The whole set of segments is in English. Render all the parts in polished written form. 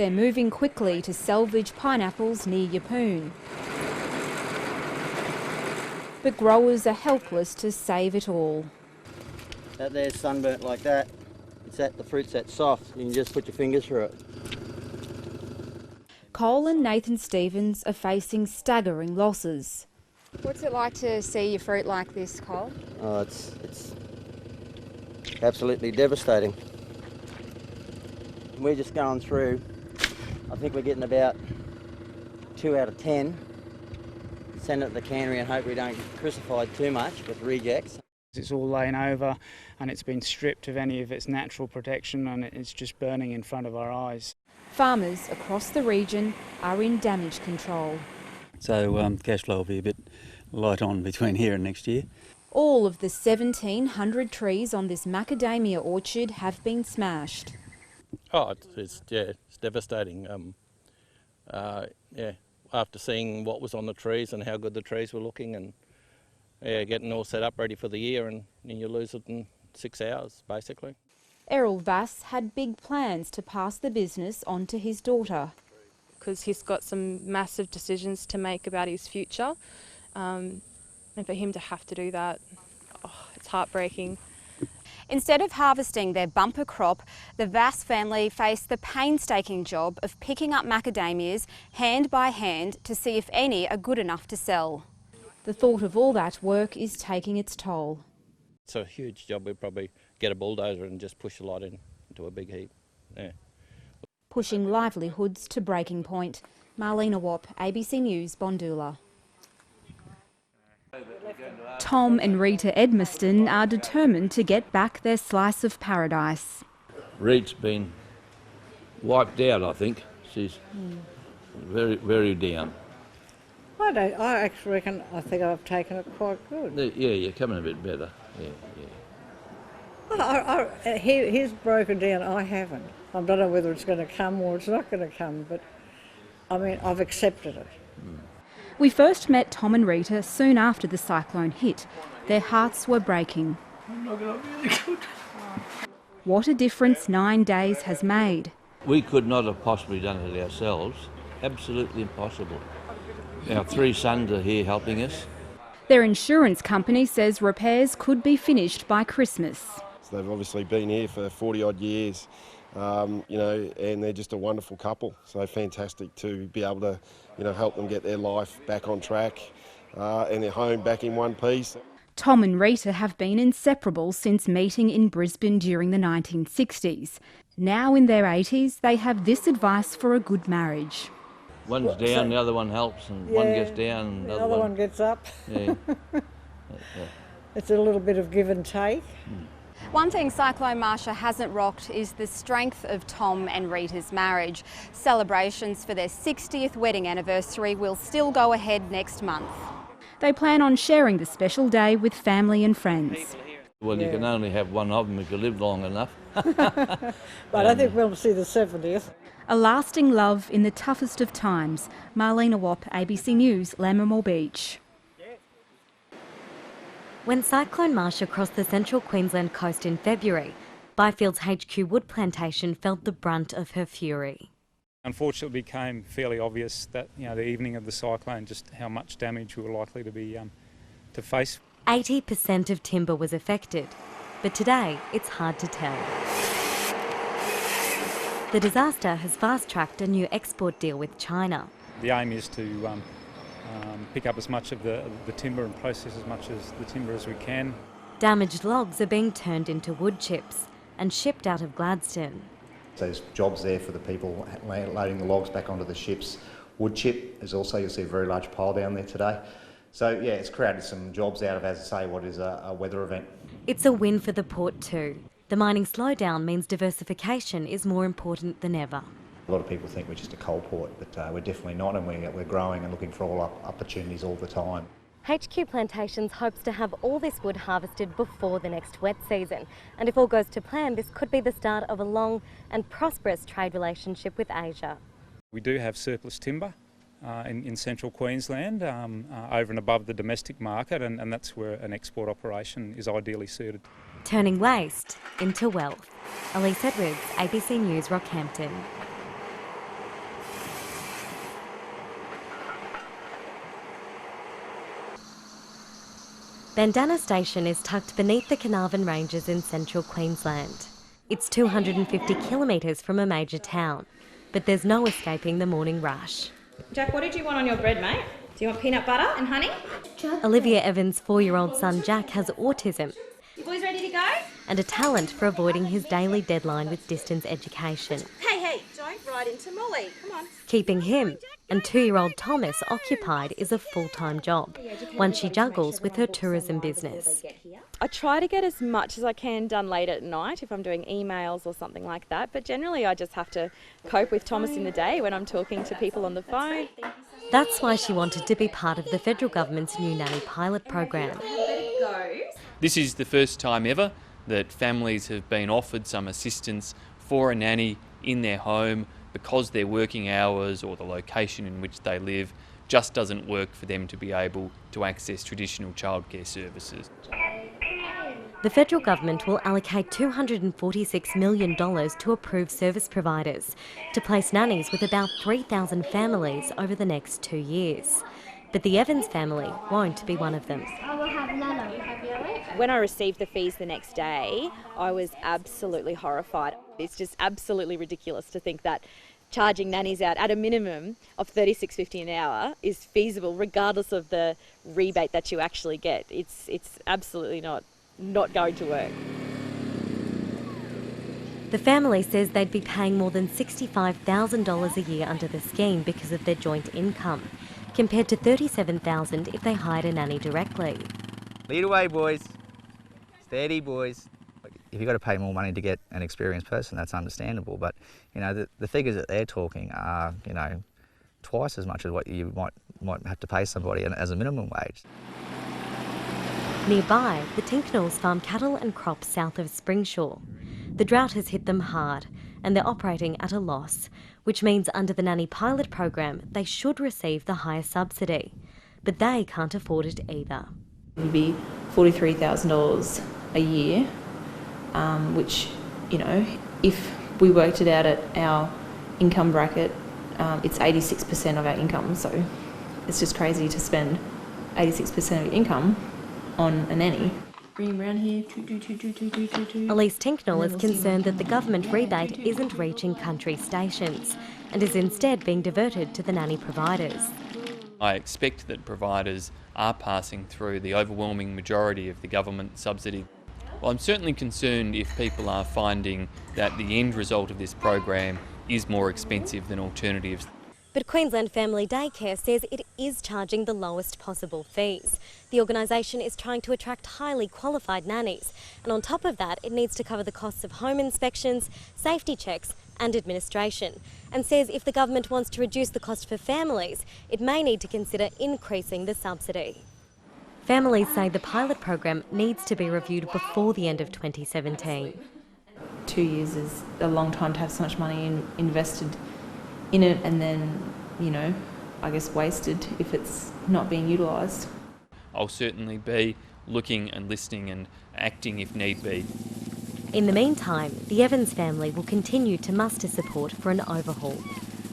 They're moving quickly to salvage pineapples near Yeppoon. But growers are helpless to save it all. That there's sunburnt like that. The fruit's that soft. You can just put your fingers through it. Cole and Nathan Stevens are facing staggering losses. What's it like to see your fruit like this, Cole? Oh, it's absolutely devastating. We're just going through. I think we're getting about 2 out of 10. Send it to the cannery and hope we don't get crucified too much with rejects. It's all lain over and it's been stripped of any of its natural protection, and it's just burning in front of our eyes. Farmers across the region are in damage control. So cash flow will be a bit light on between here and next year. All of the 1,700 trees on this macadamia orchard have been smashed. Oh, it's devastating. After seeing what was on the trees and how good the trees were looking, and getting all set up ready for the year, and you lose it in 6 hours, basically. Errol Vass had big plans to pass the business on to his daughter. Because he's got some massive decisions to make about his future, and for him to have to do that, it's heartbreaking. Instead of harvesting their bumper crop, the Vass family faced the painstaking job of picking up macadamias hand by hand to see if any are good enough to sell. The thought of all that work is taking its toll. It's a huge job. We'd probably get a bulldozer and just push a lot into a big heap. Yeah. Pushing livelihoods to breaking point. Marlena Wapp, ABC News, Bondula. Tom and Rita Edmiston are determined to get back their slice of paradise. Rita's been wiped out, I think. She's very, very down. I actually reckon, I think I've taken it quite good. Yeah, you're coming a bit better. He's broken down, I haven't. I don't know whether it's going to come or it's not going to come, but I mean, I've accepted it. We first met Tom and Rita soon after the cyclone hit. Their hearts were breaking. What a difference 9 days has made. We could not have possibly done it ourselves. Absolutely impossible. Our 3 sons are here helping us. Their insurance company says repairs could be finished by Christmas. So they've obviously been here for 40 odd years, and they're just a wonderful couple. So fantastic to be able to, help them get their life back on track and their home back in one piece. Tom and Rita have been inseparable since meeting in Brisbane during the 1960s. Now in their 80s, they have this advice for a good marriage. One's down, the other one helps, and one gets down, and the other one gets up. Yeah. It's a little bit of give and take. One thing Cyclone Marsha hasn't rocked is the strength of Tom and Rita's marriage. Celebrations for their 60th wedding anniversary will still go ahead next month. They plan on sharing the special day with family and friends. Well, you can only have one of them if you live long enough. But I think we'll see the 70th. A lasting love in the toughest of times. Marlena Wapp, ABC News, Lammermoor Beach. When Cyclone Marsha crossed the central Queensland coast in February, Byfield's HQ wood plantation felt the brunt of her fury. Unfortunately, it became fairly obvious that the evening of the cyclone, just how much damage we were likely to be to face. 80% of timber was affected, but today it's hard to tell. The disaster has fast-tracked a new export deal with China. The aim is to pick up as much of the timber and process as much as the timber as we can. Damaged logs are being turned into wood chips and shipped out of Gladstone. There's jobs there for the people loading the logs back onto the ships. Wood chip is also, you'll see a very large pile down there today. So yeah, it's created some jobs out of, as I say, what is a weather event. It's a win for the port too. The mining slowdown means diversification is more important than ever. A lot of people think we're just a coal port, but we're definitely not, and we're growing and looking for all opportunities all the time. HQ Plantations hopes to have all this wood harvested before the next wet season. And if all goes to plan, this could be the start of a long and prosperous trade relationship with Asia. We do have surplus timber in central Queensland over and above the domestic market, and that's where an export operation is ideally suited. Turning waste into wealth. Elise Edwards, ABC News, Rockhampton. Bandana Station is tucked beneath the Carnarvon Ranges in central Queensland. It's 250 kilometres from a major town, but there's no escaping the morning rush. Jack, what did you want on your bread, mate? Do you want peanut butter and honey? Olivia Evans' 4-year-old son Jack has autism. You boys ready to go? And a talent for avoiding his daily deadline with distance education. Hey, don't ride into Molly. Come on. Keeping him and 2-year-old Thomas occupied is a full-time job, one she juggles with her tourism business. I try to get as much as I can done late at night if I'm doing emails or something like that, but generally I just have to cope with Thomas in the day when I'm talking to people on the phone. That's why she wanted to be part of the federal government's new nanny pilot program. This is the first time ever that families have been offered some assistance for a nanny in their home because their working hours or the location in which they live just doesn't work for them to be able to access traditional childcare services. The federal government will allocate $246 million to approved service providers to place nannies with about 3,000 families over the next 2 years. But the Evans family won't be one of them. When I received the fees the next day, I was absolutely horrified. It's just absolutely ridiculous to think that charging nannies out at a minimum of $36.50 an hour is feasible regardless of the rebate that you actually get. It's absolutely not going to work. The family says they'd be paying more than $65,000 a year under the scheme because of their joint income, compared to $37,000 if they hired a nanny directly. Lead away, boys. Steady, boys. If you've got to pay more money to get an experienced person, that's understandable. But, you know, the figures that they're talking are, you know, twice as much as what you might have to pay somebody as a minimum wage. Nearby, the Tinknells farm cattle and crops south of Springshaw. The drought has hit them hard and they're operating at a loss, which means under the nanny pilot program, they should receive the higher subsidy. But they can't afford it either. It would be $43,000 a year, which, you know, if we worked it out at our income bracket, it's 86% of our income. So it's just crazy to spend 86% of your income on a nanny. Bring him around here. Elise Tinknell is concerned that the government rebate isn't reaching country stations and is instead being diverted to the nanny providers. I expect that providers are passing through the overwhelming majority of the government subsidy. Well, I'm certainly concerned if people are finding that the end result of this program is more expensive than alternatives. But Queensland Family Daycare says it is charging the lowest possible fees. The organisation is trying to attract highly qualified nannies, and on top of that, it needs to cover the costs of home inspections, safety checks and administration, and says if the government wants to reduce the cost for families, it may need to consider increasing the subsidy. Families say the pilot program needs to be reviewed before the end of 2017. 2 years is a long time to have so much money invested in it and then, you know, I guess wasted if it's not being utilised. I'll certainly be looking and listening and acting if need be. In the meantime, the Evans family will continue to muster support for an overhaul.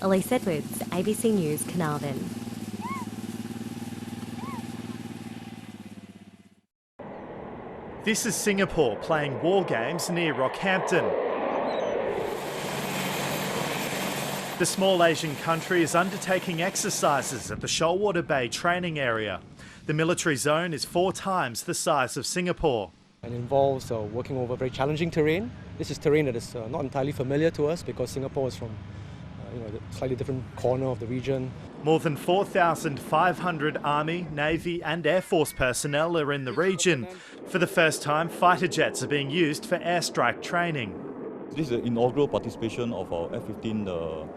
Elise Edwards, ABC News, Carnarvon. This is Singapore playing war games near Rockhampton. The small Asian country is undertaking exercises at the Shoalwater Bay training area. The military zone is 4 times the size of Singapore. It involves working over very challenging terrain. This is terrain that is not entirely familiar to us because Singapore is from a slightly different corner of the region. More than 4,500 Army, Navy and Air Force personnel are in the region. For the first time, fighter jets are being used for airstrike training. This is the inaugural participation of our F-15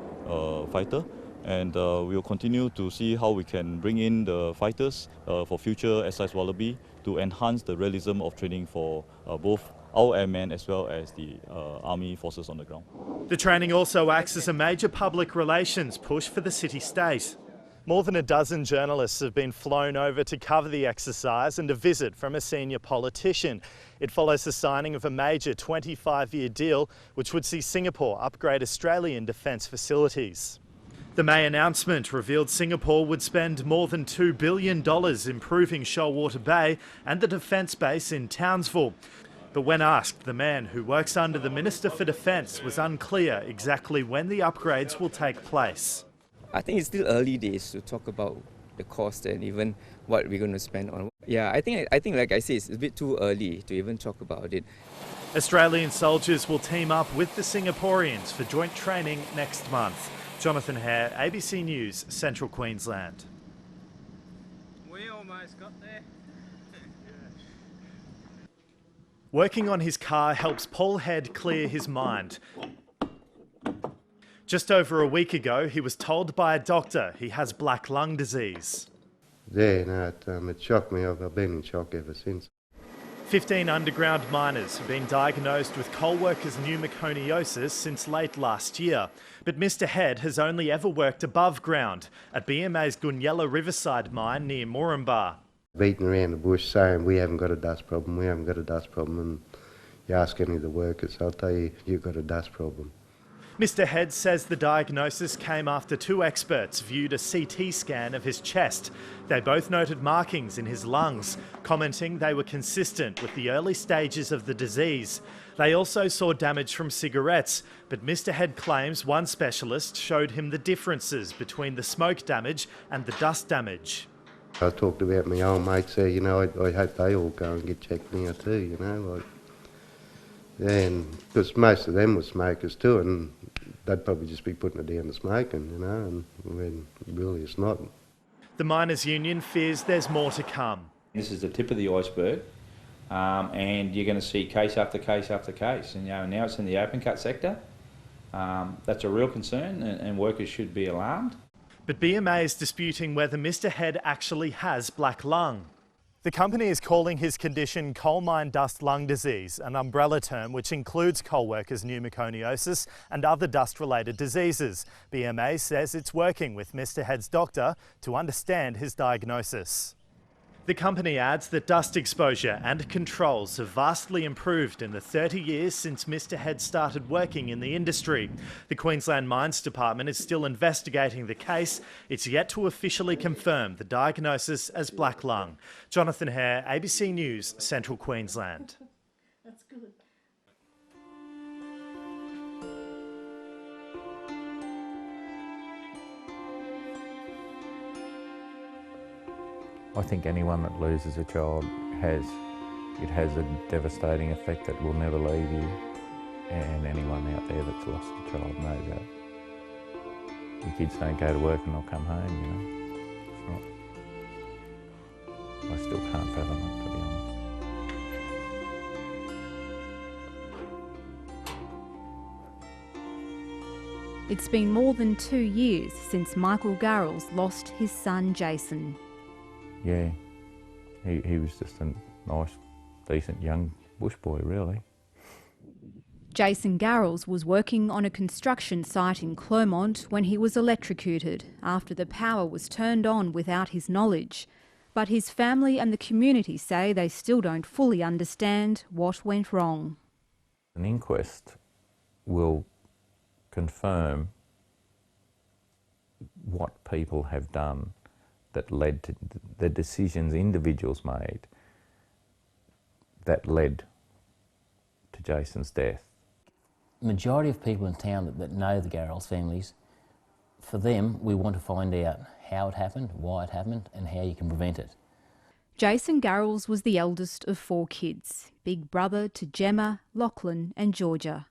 fighter, and we will continue to see how we can bring in the fighters for future exercise Wallaby to enhance the realism of training for both our airmen as well as the Army forces on the ground. The training also acts as a major public relations push for the city-state. More than a dozen journalists have been flown over to cover the exercise and a visit from a senior politician. It follows the signing of a major 25-year deal which would see Singapore upgrade Australian defence facilities. The May announcement revealed Singapore would spend more than $2 billion improving Shoalwater Bay and the defence base in Townsville. But when asked, the man who works under the Minister for Defence was unclear exactly when the upgrades will take place. I think it's still early days to talk about the cost and even what we're going to spend on. Yeah, I think like I say, it's a bit too early to even talk about it. Australian soldiers will team up with the Singaporeans for joint training next month. Jonathan Hare, ABC News, Central Queensland. We almost got there. Working on his car helps Paul Head clear his mind. Just over a week ago, he was told by a doctor he has black lung disease. Yeah, no, it shocked me. I've been in shock ever since. 15 underground miners have been diagnosed with coal workers' pneumoconiosis since late last year. But Mr Head has only ever worked above ground at BMA's Goonyella Riverside mine near Moranbah. Beating around the bush saying we haven't got a dust problem, and you ask any of the workers, they'll tell you you've got a dust problem. Mr Head says the diagnosis came after two experts viewed a CT scan of his chest. They both noted markings in his lungs, commenting they were consistent with the early stages of the disease. They also saw damage from cigarettes, but Mr Head claims one specialist showed him the differences between the smoke damage and the dust damage. I talked about my old mates there, I hope they all go and get checked now too, and because most of them were smokers too, and they'd probably just be putting it down to smoking, and when really it's not. The Miners' Union fears there's more to come. This is the tip of the iceberg, and you're going to see case after case after case, and now it's in the open cut sector. That's a real concern, and workers should be alarmed. But BMA is disputing whether Mr Head actually has black lung. The company is calling his condition coal mine dust lung disease, an umbrella term which includes coal workers' pneumoconiosis and other dust-related diseases. BMA says it's working with Mr Head's doctor to understand his diagnosis. The company adds that dust exposure and controls have vastly improved in the 30 years since Mr Head started working in the industry. The Queensland Mines Department is still investigating the case. It's yet to officially confirm the diagnosis as black lung. Jonathan Hare, ABC News, Central Queensland. That's good. I think anyone that loses a child has a devastating effect that will never leave you, and anyone out there that's lost a child knows that. Your kids don't go to work and they'll come home, It's not. I still can't fathom it, to be honest. It's been more than 2 years since Michael Garrels lost his son Jason. Yeah, he was just a nice, decent young bush boy, really. Jason Garrels was working on a construction site in Clermont when he was electrocuted after the power was turned on without his knowledge. But his family and the community say they still don't fully understand what went wrong. An inquest will confirm what people have done that led to the decisions individuals made that led to Jason's death. Majority of people in town that know the Garrels families, for them, we want to find out how it happened, why it happened, and how you can prevent it. Jason Garrels was the eldest of 4 kids, big brother to Gemma, Lachlan and Georgia.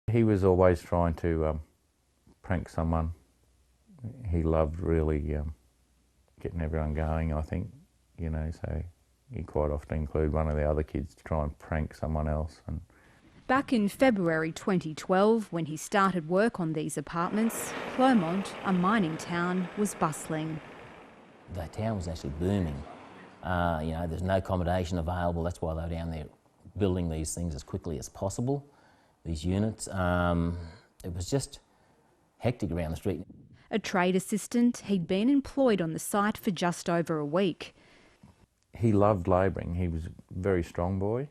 He was always trying to prank someone. He loved really getting everyone going, I think, so he quite often included one of the other kids to try and prank someone else. And back in February 2012, when he started work on these apartments, Clermont, a mining town, was bustling. The town was actually booming. There's no accommodation available, that's why they were down there building these things as quickly as possible, these units. It was just hectic around the street. A trade assistant, he'd been employed on the site for just over a week. He loved labouring. He was a very strong boy.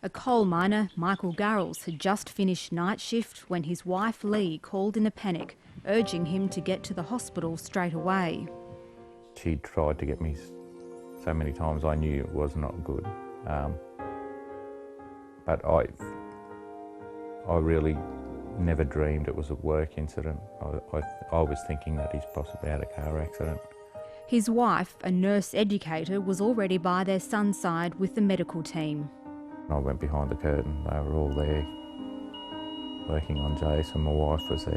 A coal miner, Michael Garrels, had just finished night shift when his wife Lee called in a panic, urging him to get to the hospital straight away. She tried to get me so many times I knew it was not good. But I really never dreamed it was a work incident. I was thinking that he's possibly had a car accident. His wife, a nurse educator, was already by their son's side with the medical team. I went behind the curtain. They were all there working on Jason. My wife was there.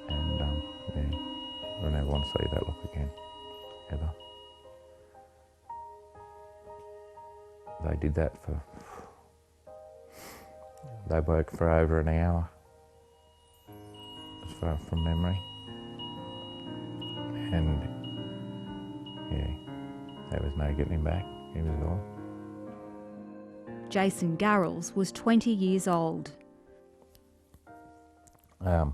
And yeah, I never want to see that look again, ever. They did that they worked for over an hour, as far from memory. And yeah, there was no getting him back. He was gone. Jason Garrels was 20 years old. When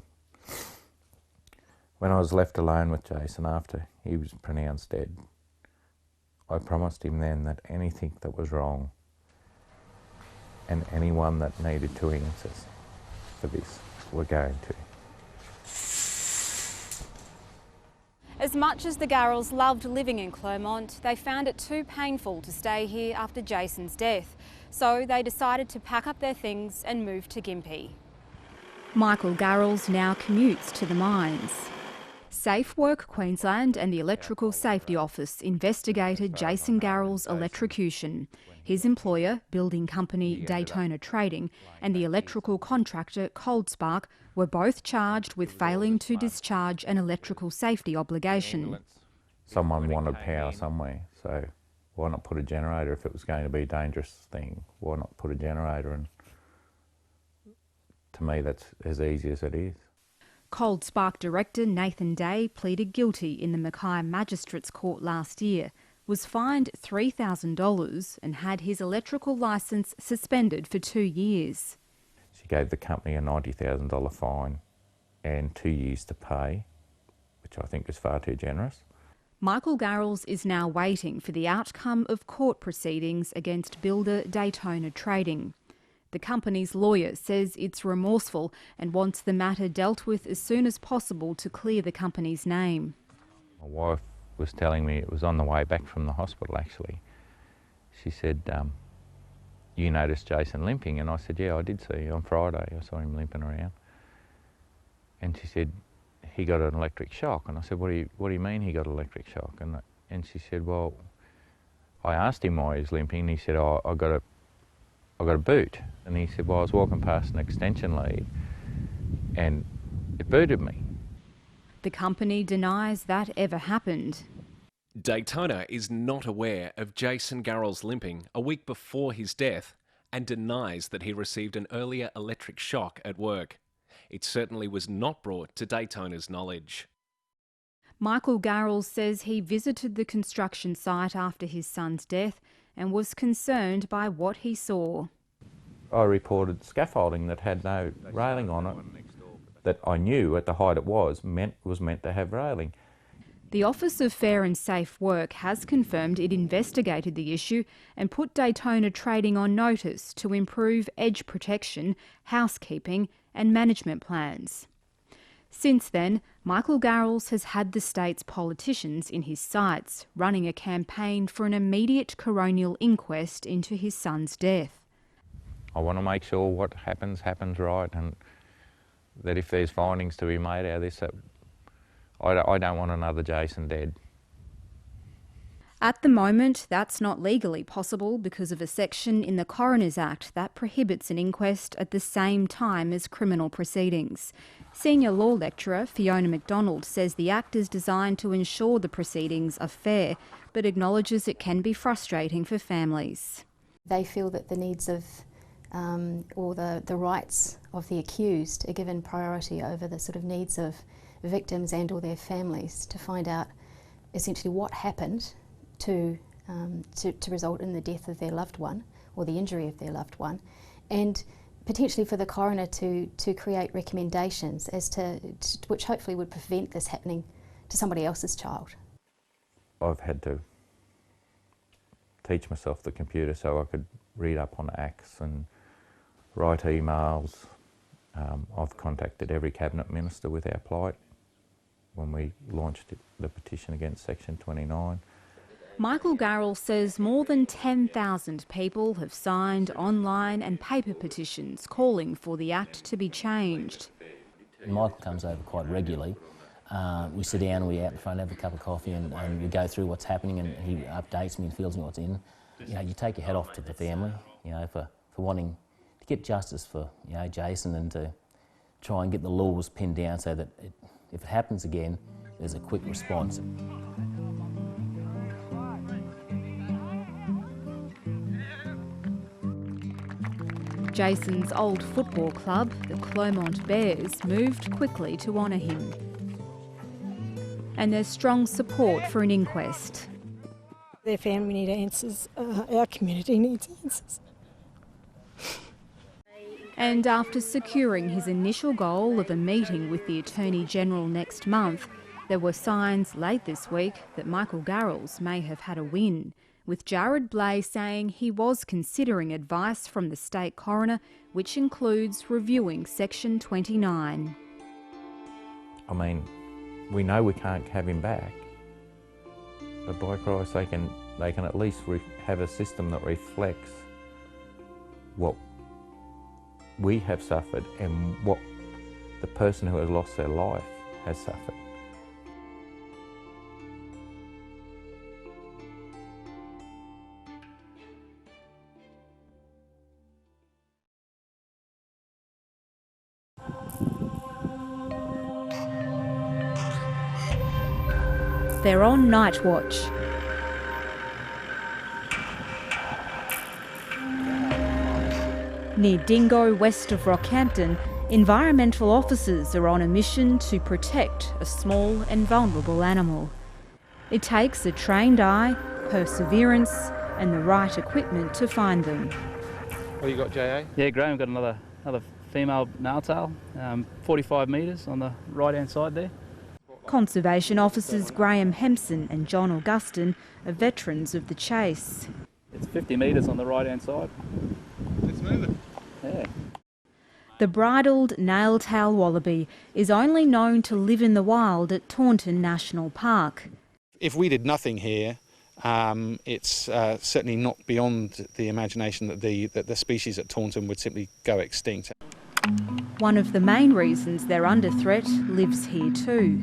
I was left alone with Jason after he was pronounced dead, I promised him then that anything that was wrong and anyone that needed to answer for this were going to. As much as the Garrels loved living in Clermont, they found it too painful to stay here after Jason's death, so they decided to pack up their things and move to Gympie. Michael Garrels now commutes to the mines. Safe Work Queensland and the Electrical Safety Office investigated Jason Garrels' electrocution. His employer, building company Daytona Trading, and the electrical contractor Coldspark were both charged with failing to discharge an electrical safety obligation. Someone wanted power somewhere, so why not put a generator if it was going to be a dangerous thing? Why not put a generator? And to me, that's as easy as it is. Coldspark director Nathan Day pleaded guilty in the Mackay Magistrates Court last year, was fined $3,000 and had his electrical licence suspended for 2 years. She gave the company a $90,000 fine and 2 years to pay, which I think is far too generous. Michael Garrels is now waiting for the outcome of court proceedings against builder Daytona Trading. The company's lawyer says it's remorseful and wants the matter dealt with as soon as possible to clear the company's name. My wife was telling me, it was on the way back from the hospital actually. She said, you noticed Jason limping? And I said, yeah, I did see on Friday. I saw him limping around. And she said, he got an electric shock. And I said, what do you mean he got electric shock? And she said, well, I asked him why he was limping, and he said, oh, I got a boot. And he said, well, I was walking past an extension lead and it booted me. The company denies that ever happened. Daytona is not aware of Jason Garrels limping a week before his death and denies that he received an earlier electric shock at work. It certainly was not brought to Daytona's knowledge. Michael Garrels says he visited the construction site after his son's death and was concerned by what he saw. I reported scaffolding that had no railing on it, that I knew at the height it was meant to have railing. The Office of Fair and Safe Work has confirmed it investigated the issue and put Daytona Trading on notice to improve edge protection, housekeeping and management plans. Since then, Michael Garrels has had the state's politicians in his sights, running a campaign for an immediate coronial inquest into his son's death. I want to make sure what happens right, and that if there's findings to be made out of this, I don't want another Jason dead. At the moment, that's not legally possible because of a section in the Coroners Act that prohibits an inquest at the same time as criminal proceedings. Senior law lecturer Fiona McDonald says the Act is designed to ensure the proceedings are fair, but acknowledges it can be frustrating for families. They feel that the needs of or the rights of the accused are given priority over the sort of needs of victims and or their families to find out essentially what happened to result in the death of their loved one or the injury of their loved one, and potentially for the coroner to create recommendations as to which hopefully would prevent this happening to somebody else's child. I've had to teach myself the computer so I could read up on acts and write emails. I've contacted every cabinet minister with our plight when we launched the petition against Section 29. Michael Garrell says more than 10,000 people have signed online and paper petitions calling for the Act to be changed. Michael comes over quite regularly. We sit down, we out in front, have a cup of coffee and we go through what's happening, and he updates me and fills me what's in. You know, you take your hat off to the family, you know, for wanting to get justice for, you know, Jason, and to try and get the laws pinned down so that if it happens again, there's a quick response. Jason's old football club, the Clomont Bears, moved quickly to honour him. And there's strong support for an inquest. Their family need answers, our community needs answers. And after securing his initial goal of a meeting with the Attorney-General next month, there were signs late this week that Michael Garrells may have had a win, with Jared Blay saying he was considering advice from the state coroner, which includes reviewing Section 29. I mean, we know we can't have him back, but by Christ, they can at least have a system that reflects what we have suffered and what the person who has lost their life has suffered. They're on night watch. Near Dingo, west of Rockhampton, environmental officers are on a mission to protect a small and vulnerable animal. It takes a trained eye, perseverance and the right equipment to find them. What you got, J.A.? Yeah, Graham, got another female nailtail, 45 metres on the right-hand side there. Conservation officers Graham Hempson and John Augustin are veterans of the chase. It's 50 metres on the right-hand side. Let's move it. Yeah. The bridled nail-tail wallaby is only known to live in the wild at Taunton National Park. If we did nothing here, it's certainly not beyond the imagination that the species at Taunton would simply go extinct. One of the main reasons they're under threat lives here too.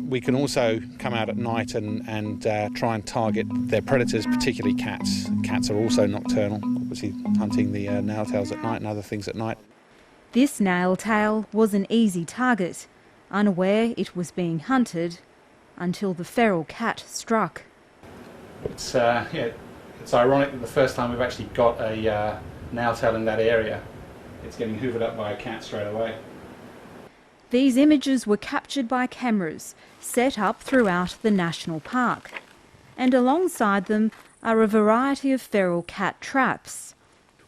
We can also come out at night and try and target their predators, particularly cats. Cats are also nocturnal, obviously hunting the nailtails at night and other things at night. This nailtail was an easy target, unaware it was being hunted until the feral cat struck. It's ironic that the first time we've actually got a nailtail in that area, it's getting hoovered up by a cat straight away. These images were captured by cameras set up throughout the national park, and alongside them are a variety of feral cat traps.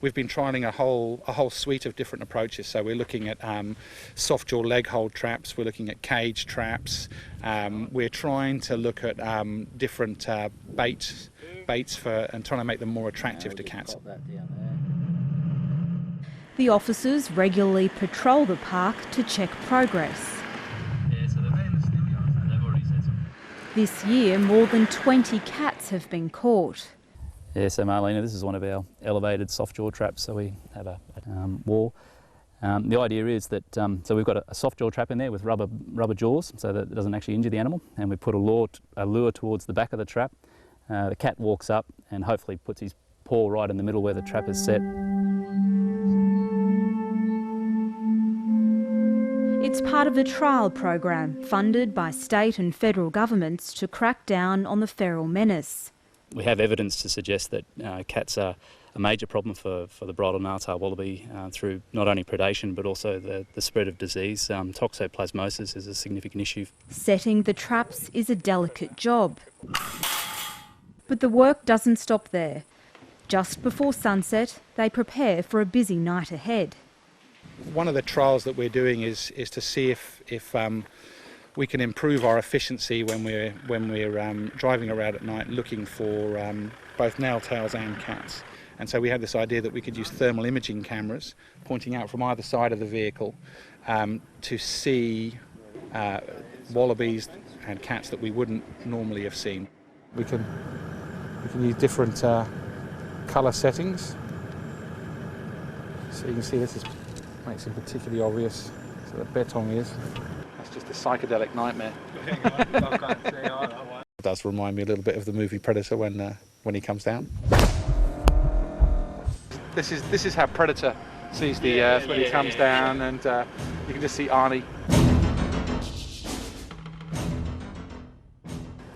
We've been trialling a whole suite of different approaches. So we're looking at soft jaw leg hold traps, we're looking at cage traps, we're trying to look at different baits and trying to make them more attractive to cats. The officers regularly patrol the park to check progress. This year, more than 20 cats have been caught. Yeah, so Marlena, this is one of our elevated soft jaw traps, so we have a wall. The idea is that, so we've got a soft jaw trap in there with rubber jaws so that it doesn't actually injure the animal, and we put a lure towards the back of the trap. The cat walks up and hopefully puts his paw right in the middle where the trap is set. It's part of a trial program funded by state and federal governments to crack down on the feral menace. We have evidence to suggest that cats are a major problem for the bridled nailtail wallaby through not only predation but also the spread of disease. Toxoplasmosis is a significant issue. Setting the traps is a delicate job. But the work doesn't stop there. Just before sunset, they prepare for a busy night ahead. One of the trials that we're doing is to see if we can improve our efficiency when we're driving around at night looking for both nail-tails and cats. And so we had this idea that we could use thermal imaging cameras pointing out from either side of the vehicle to see wallabies and cats that we wouldn't normally have seen. We can use different colour settings. So you can see this makes it particularly obvious. So the betong is. That's just a psychedelic nightmare. It does remind me a little bit of the movie Predator when he comes down. This is how Predator sees the Earth when he comes down, and you can just see Arnie.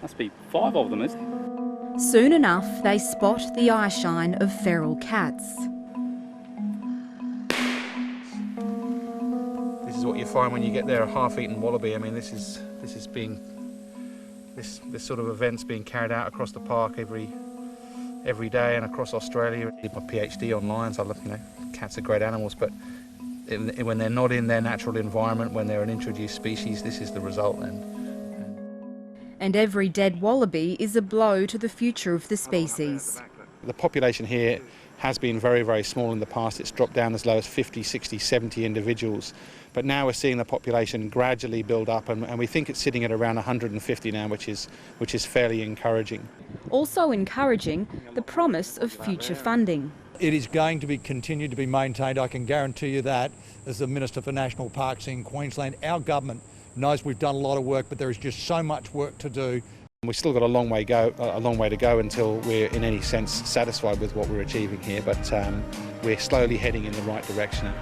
Must be 5 of them, isn't there? Soon enough, they spot the eyeshine of feral cats. This is what you find when you get there, a half-eaten wallaby. I mean, this sort of event's being carried out across the park every day and across Australia. I did my PhD on lions. I love, cats are great animals, but when they're not in their natural environment, when they're an introduced species, this is the result then. And every dead wallaby is a blow to the future of the species. The population here has been very, very small in the past. It's dropped down as low as 50, 60, 70 individuals. But now we're seeing the population gradually build up, and we think it's sitting at around 150 now, which is fairly encouraging. Also encouraging, the promise of future funding. It is going to continue to be maintained, I can guarantee you that. As the Minister for National Parks in Queensland, our government knows we've done a lot of work, but there is just so much work to do. We've still got a long way to go until we're in any sense satisfied with what we're achieving here, but we're slowly heading in the right direction.